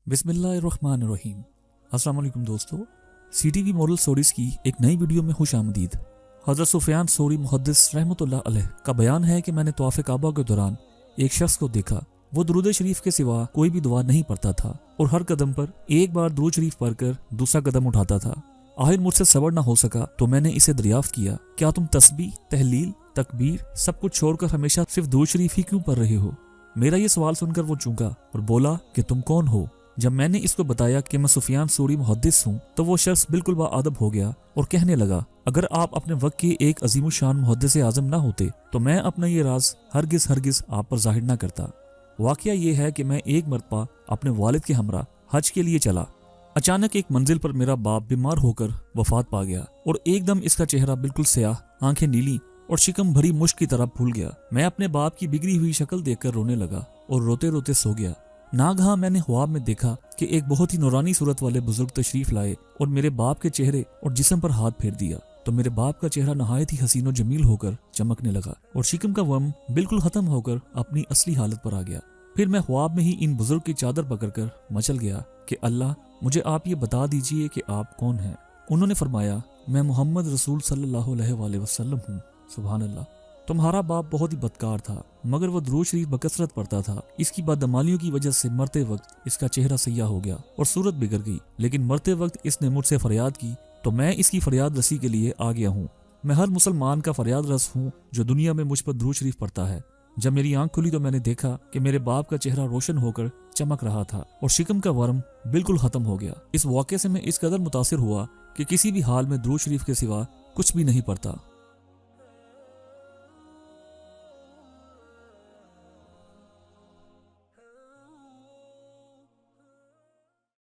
بسم اللہ الرحمن الرحیم۔ السلام علیکم دوستو، C T V moral stories کی ایک نئی ویڈیو میں خوش آمدید۔ حضرت سفیان ثوری محدث رحمۃ اللہ علیہ کا بیان ہے کہ میں نے طواف کعبہ کے دوران ایک شخص کو دیکھا، وہ درود شریف کے سوا کوئی بھی دعا نہیں پڑھتا تھا اور ہر قدم پر ایک بار درود شریف پڑھ کر دوسرا قدم اٹھاتا تھا۔ آخر مجھ سے صبر نہ ہو سکا تو میں نے اسے دریافت کیا، کیا تم تسبیح، تحلیل، تکبیر سب کچھ چھوڑ کر ہمیشہ صرف درود شریف ہی کیوں پڑھ رہے ہو؟ میرا یہ سوال سن کر وہ چونکا اور بولا کہ تم کون ہو؟ جب میں نے اس کو بتایا کہ میں سفیان ثوری محدث ہوں تو وہ شخص بالکل باادب ہو گیا اور کہنے لگا، اگر آپ اپنے وقت کے ایک عظیم الشان محدث اعظم نہ ہوتے تو میں اپنا یہ راز ہرگز آپ پر ظاہر نہ کرتا۔ واقعہ یہ ہے کہ میں ایک مرتبہ اپنے والد کے ہمراہ حج کے لیے چلا۔ اچانک ایک منزل پر میرا باپ بیمار ہو کر وفات پا گیا اور ایک دم اس کا چہرہ بالکل سیاہ، آنکھیں نیلی اور شکم بھری مشک کی طرح پھول گیا۔ میں اپنے باپ کی بگڑی ہوئی شکل دیکھ کر رونے لگا اور روتے روتے سو گیا۔ ناگہاں میں نے خواب میں دیکھا کہ ایک بہت ہی نورانی صورت والے بزرگ تشریف لائے اور میرے باپ کے چہرے اور جسم پر ہاتھ پھیر دیا تو میرے باپ کا چہرہ نہایت ہی حسین و جمیل ہو کر چمکنے لگا اور شکم کا ورم بالکل ختم ہو کر اپنی اصلی حالت پر آ گیا۔ پھر میں خواب میں ہی ان بزرگ کی چادر پکڑ کر مچل گیا کہ اللہ، مجھے آپ یہ بتا دیجئے کہ آپ کون ہیں؟ انہوں نے فرمایا، میں محمد رسول صلی اللہ علیہ وآلہ وسلم ہوں۔ سبحان اللہ، تمہارا باپ بہت ہی بدکار تھا مگر وہ درود شریف بکثرت پڑھتا تھا۔ اس کی بدعمالیوں کی وجہ سے مرتے وقت اس کا چہرہ سیاہ ہو گیا اور صورت بگڑ گئی، لیکن مرتے وقت اس نے مجھ سے فریاد کی تو میں اس کی فریاد رسی کے لیے آ گیا ہوں۔ میں ہر مسلمان کا فریاد رس ہوں جو دنیا میں مجھ پر درود شریف پڑھتا ہے۔ جب میری آنکھ کھلی تو میں نے دیکھا کہ میرے باپ کا چہرہ روشن ہو کر چمک رہا تھا اور شکم کا ورم بالکل ختم ہو گیا۔ اس واقعے سے میں اس قدر متاثر ہوا کہ کسی بھی حال میں درود شریف کے سوا کچھ بھی نہیں پڑھتا۔